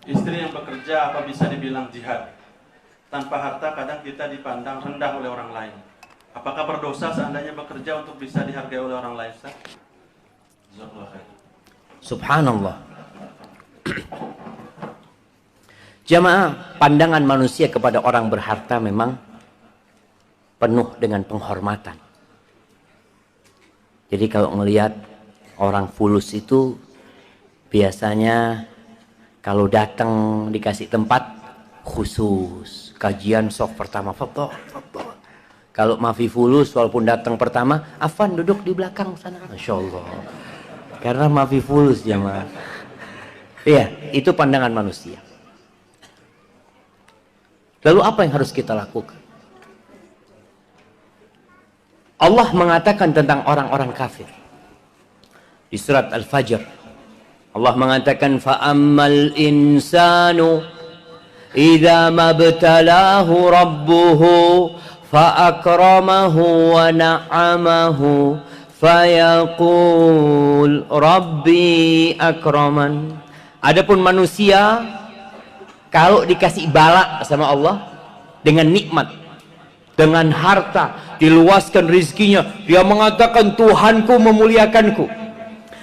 Istri yang bekerja apa bisa dibilang jihad? Tanpa harta kadang kita dipandang rendah oleh orang lain. Apakah berdosa seandainya bekerja untuk bisa dihargai oleh orang lain, Ustaz? Jazakallahu khair. Subhanallah. Jamaah, pandangan manusia kepada orang berharta memang penuh dengan penghormatan. Jadi kalau ngelihat orang fulus itu biasanya kalau datang dikasih tempat khusus, kajian soft pertama, foto. Kalau mafi fulus walaupun datang pertama, Afan duduk di belakang sana. Masya Allah. Karena mafi fulus jamaah. Iya, itu pandangan manusia. Lalu apa yang harus kita lakukan? Allah mengatakan tentang orang-orang kafir. Di surat Al-Fajr, Allah mengatakan fa'ammal insanu idza mabtalahu rabbuhu fa'akramahu wa na'amahu fayaqul rabbi akraman. Adapun manusia kalau dikasih bala sama Allah dengan nikmat, dengan harta, diluaskan rizkinya, dia mengatakan Tuhanku memuliakanku.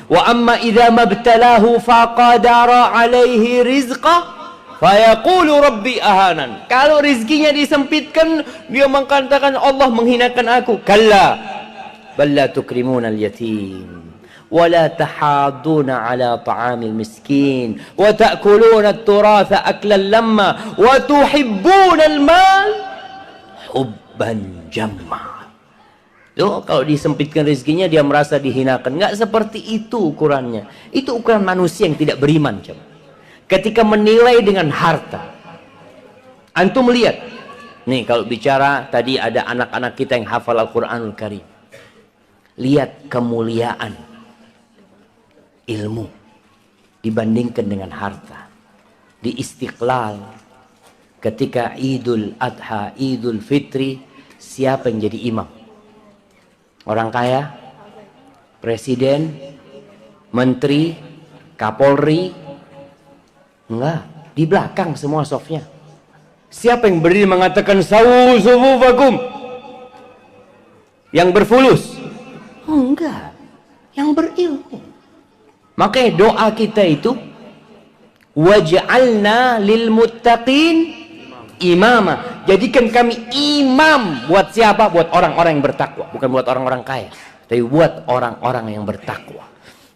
Wa amma idza mabtalahu faqadara alaihi rizqah fayaqulu rabbi ahanan. Kalau rizkinya disempitkan, dia mengatakan Allah menghinakan aku. Kalla bal la tukrimuna al-yatim wa la tahadduna ala ta'amil miskin wa ta'kuluna at-turatha aklan lamma wa tuhibbuna al-mal hubban jamma. Tuh, kalau disempitkan rezekinya dia merasa dihinakan. Nggak seperti itu ukurannya. Itu ukuran manusia yang tidak beriman. Ketika menilai dengan harta, antum lihat. Nih kalau bicara tadi ada anak-anak kita yang hafal Al-Quranul Karim. Lihat kemuliaan ilmu dibandingkan dengan harta. Di Istiqlal, ketika Idul Adha, Idul Fitri, siapa yang jadi imam? Orang kaya, presiden, menteri, kapolri? Enggak, di belakang semua sofnya. Siapa yang berdiri mengatakan sawu sufufakum? Yang berfulus? Enggak, yang berilmu. Makanya doa kita itu waj'alna lil muttaqin imama. Jadikan kami imam buat siapa? Buat orang-orang yang bertakwa, bukan buat orang-orang kaya, tapi buat orang-orang yang bertakwa.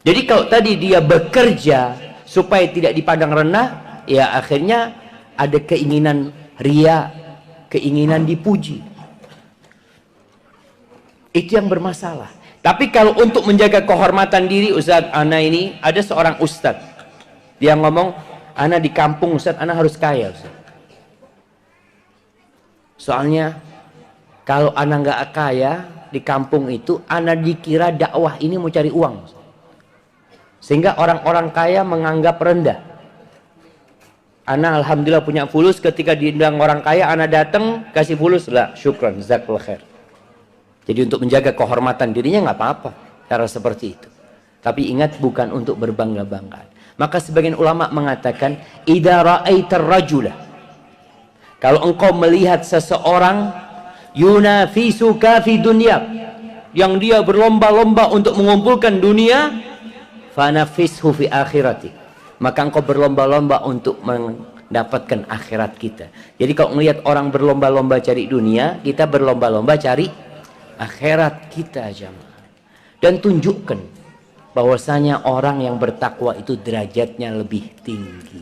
Jadi kalau tadi dia bekerja supaya tidak dipandang rendah, ya akhirnya ada keinginan ria, keinginan dipuji. Itu yang bermasalah. Tapi kalau untuk menjaga kehormatan diri, Ustaz, ana ini ada seorang ustaz. Dia ngomong, ana di kampung Ustaz, ana harus kaya Ustaz. Soalnya kalau ana nggak kaya di kampung itu, ana dikira dakwah ini mau cari uang. Sehingga orang-orang kaya menganggap rendah. Ana alhamdulillah punya fulus, ketika diundang orang kaya, ana datang kasih fulus, lah syukran, jazakallahu khair. Jadi untuk menjaga kehormatan dirinya nggak apa-apa cara seperti itu. Tapi ingat, bukan untuk berbangga-banggaan. Maka sebagian ulama mengatakan, idza ra'aitar rajula, kalau engkau melihat seseorang yunafisuka fi dunya, yang dia berlomba-lomba untuk mengumpulkan dunia, fanafishu fi akhirati, maka engkau berlomba-lomba untuk mendapatkan akhirat kita. Jadi kalau melihat orang berlomba-lomba cari dunia, kita berlomba-lomba cari akhirat kita jamaah. Dan tunjukkan bahwasanya orang yang bertakwa itu derajatnya lebih tinggi.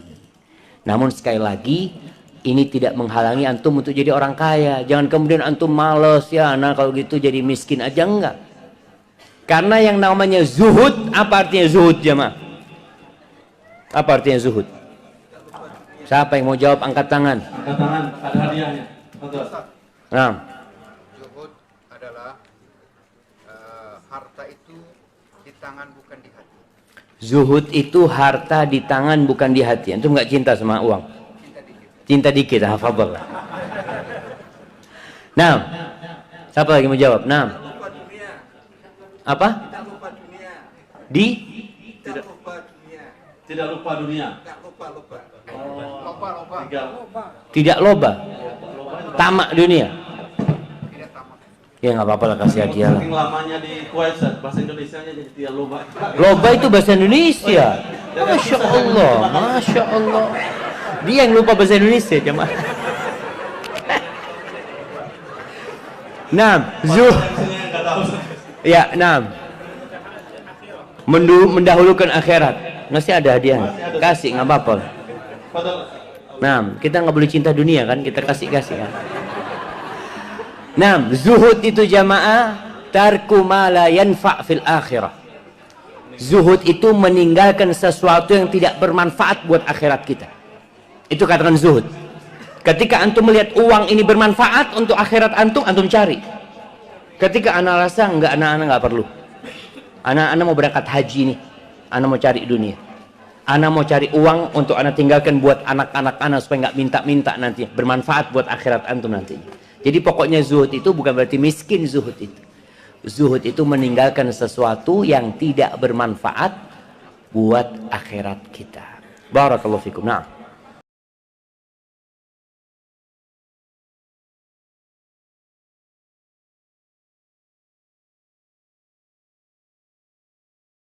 Namun sekali lagi, ini tidak menghalangi antum untuk jadi orang kaya. Jangan kemudian antum males, ya nah kalau gitu jadi miskin aja, enggak. Karena yang namanya zuhud, apa artinya zuhud jamaah? Apa artinya zuhud? Siapa yang mau jawab angkat tangan? Angkat tangan, ada hadiahnya. Betul. Nah. Zuhud adalah harta itu di tangan bukan di hati. Zuhud itu harta di tangan bukan di hati. Antum nggak cinta sama uang? Cinta dikit, hafal. Nah, siapa lagi mau jawab? Nah, apa? Tidak lupa dunia. Di? Tidak lupa dunia. Tidak lupa dunia. Tidak lupa. Tidak loba. Tamak dunia. Tidak tamak. Ya nggak apa-apa lah, kasih hadiah lah. Saking lamanya di Kuwait, Ustaz, bahasa Indonesianya jadi tidak lupa. Loba itu bahasa Indonesia. Masya Allah, Masya Allah. Dia yang lupa bahasa Indonesia, jemaah. Nah, Nggak tahu, Ustaz. ya, nah. Mendahulukan akhirat. Masih ada hadiah. Kasih, nggak apa-apa. Padahal Nah, kita nggak boleh cinta dunia kan, kita kasih kan. Nah, zuhud itu jamaah, tarku ma la yanfa' fil akhirah. Zuhud itu meninggalkan sesuatu yang tidak bermanfaat buat akhirat kita. Itu katakan zuhud. Ketika antum melihat uang ini bermanfaat untuk akhirat antum, antum cari. Ketika anak rasa enggak, anak-anak nggak perlu. Anak-anak mau berangkat haji nih, anak mau cari dunia. Anak mau cari uang untuk anak tinggalkan buat anak-anak anak supaya nggak minta-minta nanti, bermanfaat buat akhirat antum nantinya. Jadi pokoknya zuhud itu bukan berarti miskin zuhud itu. Zuhud itu meninggalkan sesuatu yang tidak bermanfaat buat akhirat kita. Barakallahu fikum. Nah.